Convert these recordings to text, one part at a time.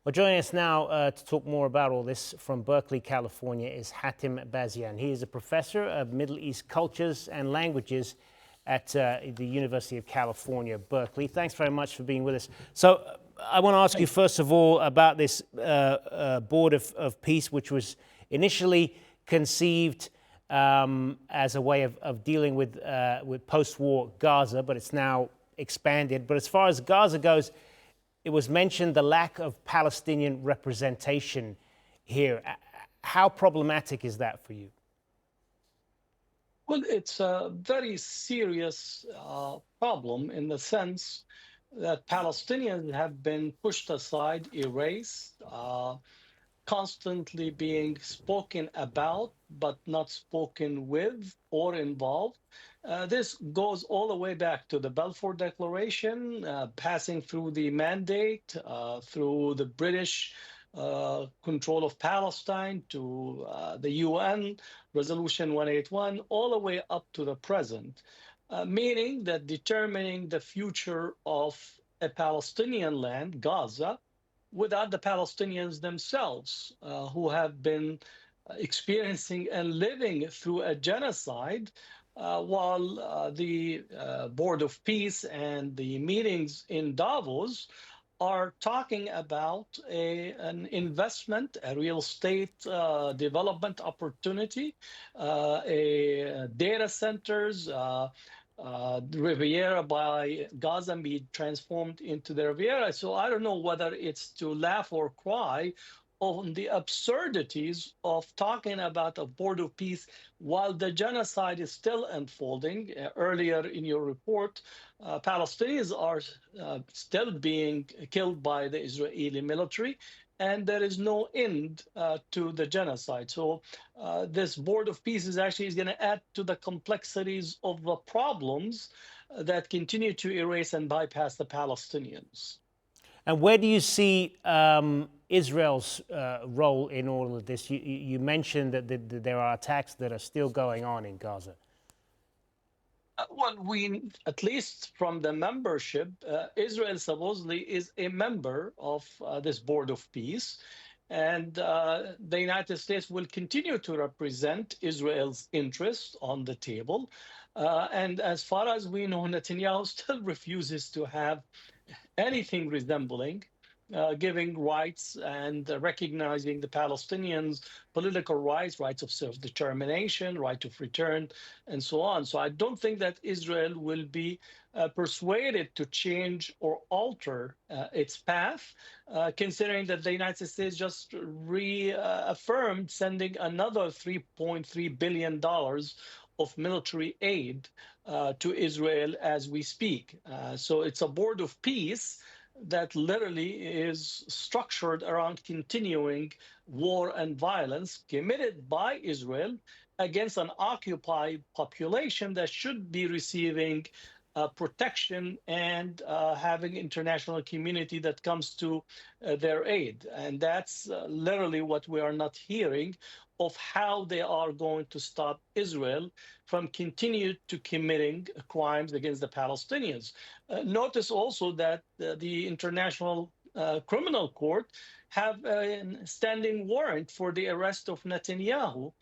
Well, joining us now to talk more about all this from Berkeley, California, is Hatem Bazian. He is a professor of Middle East cultures and languages at the University of California, Berkeley. Thanks very much for being with us. So I want to ask you, first of all, about this Board of Peace, which was initially conceived as a way of dealing with post-war Gaza, but it's now expanded. But as far as Gaza goes, it was mentioned the lack of Palestinian representation here. How problematic is that for you? Well, it's a very serious problem in the sense that Palestinians have been pushed aside, erased, constantly being spoken about, but not spoken with or involved. This goes all the way back to the Balfour Declaration, passing through the mandate, through the British control of Palestine, to the UN Resolution 181, all the way up to the present, meaning that determining the future of a Palestinian land, Gaza, without the Palestinians themselves, who have been experiencing and living through a genocide, while the Board of Peace and the meetings in Davos are talking about an investment, a real estate development opportunity, data centers, the Riviera by Gaza be transformed into the Riviera. So I don't know whether it's to laugh or cry on the absurdities of talking about a board of peace while the genocide is still unfolding. Earlier in your report, Palestinians are still being killed by the Israeli military, and there is no end to the genocide. So this board of peace is going to add to the complexities of the problems that continue to erase and bypass the Palestinians. And where do you see Israel's role in all of this? You mentioned that there are attacks that are still going on in Gaza. Well, we, at least from the membership, Israel supposedly is a member of this Board of Peace. And the United States will continue to represent Israel's interests on the table. And as far as we know, Netanyahu still refuses to have anything resembling giving rights and recognizing the Palestinians' political rights, rights of self-determination, right of return, and so on. So I don't think that Israel will be persuaded to change or alter its path, considering that the United States just reaffirmed sending another $3.3 billion of military aid to Israel as we speak. So it's a board of peace that literally is structured around continuing war and violence committed by Israel against an occupied population that should be receiving protection and having international community that comes to their aid. And that's literally what we are not hearing of how they are going to stop Israel from continue to committing crimes against the Palestinians. Notice also that the International Criminal Court have a standing warrant for the arrest of Netanyahu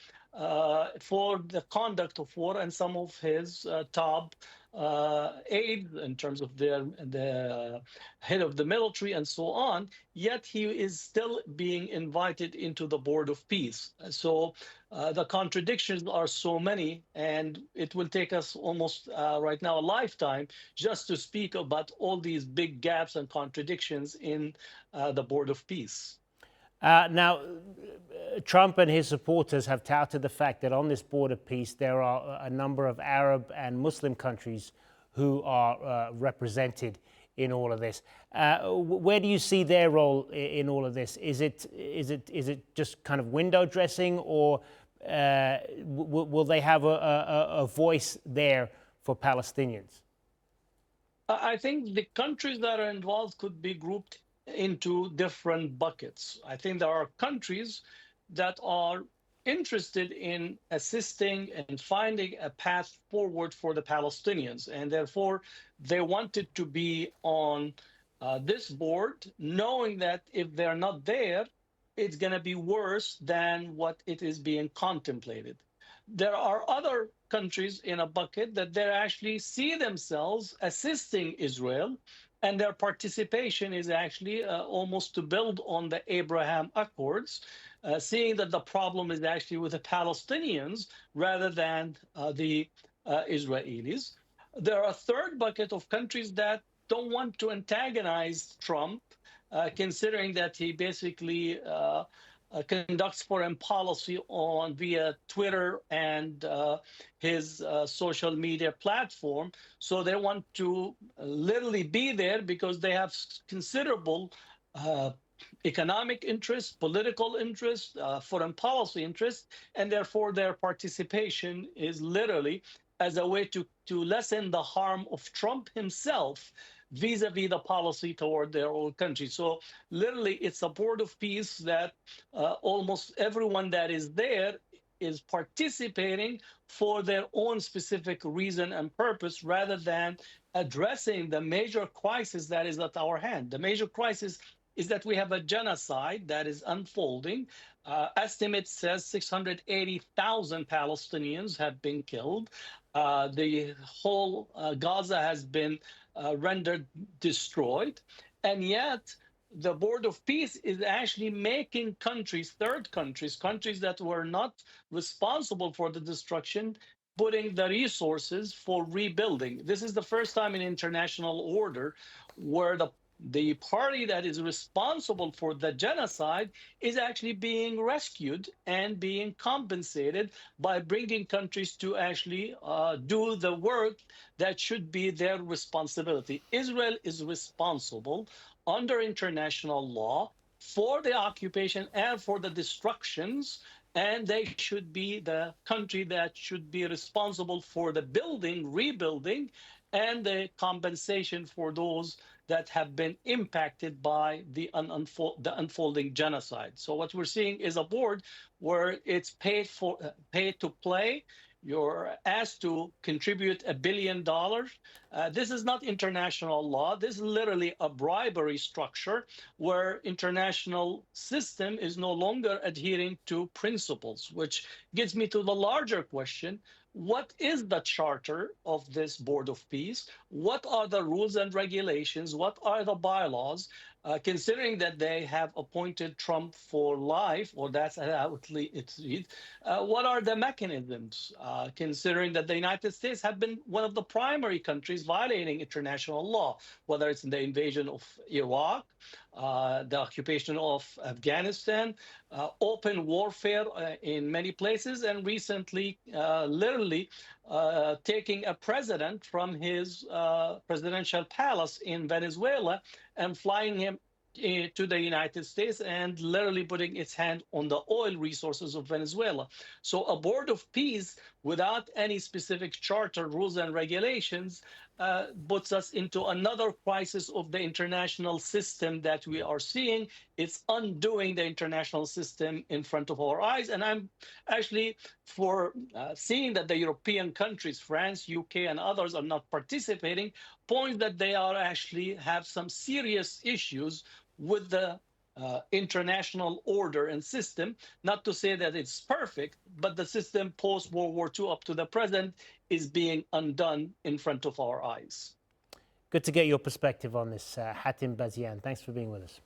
for the conduct of war and some of his top aides in terms of the head of the military and so on. Yet he is still being invited into the Board of Peace. So the contradictions are so many, and it will take us almost right now a lifetime just to speak about all these big gaps and contradictions in the Board of Peace. Now, Trump and his supporters have touted the fact that on this Board of Peace, there are a number of Arab and Muslim countries who are represented in all of this. Where do you see their role in all of this? Is it just kind of window dressing, or will they have a voice there for Palestinians? I think the countries that are involved could be grouped into different buckets. I think there are countries that are interested in assisting and finding a path forward for the Palestinians, and therefore they wanted to be on this board, knowing that if they're not there, it's going to be worse than what it is being contemplated. There are other countries in a bucket that they actually see themselves assisting Israel, and their participation is actually almost to build on the Abraham Accords, seeing that the problem is actually with the Palestinians rather than the Israelis. There are a third bucket of countries that don't want to antagonize Trump, considering that he basically conducts foreign policy on via Twitter and his social media platform. So they want to literally be there because they have considerable uh, economic interest, political interest, foreign policy interest, and therefore their participation is literally as a way to lessen the harm of Trump himself vis-a-vis the policy toward their own country. So literally, it's a board of peace that almost everyone that is there is participating for their own specific reason and purpose rather than addressing the major crisis that is at our hand. The major crisis is that we have a genocide that is unfolding. Estimate says 680,000 Palestinians have been killed. The whole Gaza has been rendered destroyed. And yet, the Board of Peace is actually making countries, third countries, countries that were not responsible for the destruction, putting the resources for rebuilding. This is the first time in international order where the party that is responsible for the genocide is actually being rescued and being compensated by bringing countries to actually do the work that should be their responsibility. Israel is responsible under international law for the occupation and for the destructions, and they should be the country that should be responsible for the building, rebuilding, and the compensation for those that have been impacted by the unfolding genocide. So what we're seeing is a board where it's paid to play. You're asked to contribute $1 billion. This is not international law. This is literally a bribery structure where international system is no longer adhering to principles, which gets me to the larger question. What is the charter of this Board of Peace? What are the rules and regulations? What are the bylaws? Considering that they have appointed Trump for life, or that's how it's read, what are the mechanisms? Considering that the United States have been one of the primary countries violating international law, whether it's in the invasion of Iraq, the occupation of Afghanistan, open warfare in many places, and recently, literally, taking a president from his presidential palace in Venezuela and flying him to the United States and literally putting its hand on the oil resources of Venezuela. So a board of peace without any specific charter, rules, and regulations puts us into another crisis of the international system that we are seeing. It's undoing the international system in front of our eyes. And I'm actually for seeing that the European countries, France, UK, and others are not participating, point that they are actually have some serious issues with the international order and system. Not to say that it's perfect, but the system post World War II up to the present is being undone in front of our eyes. Good to get your perspective on this, Hatem Bazian. Thanks for being with us.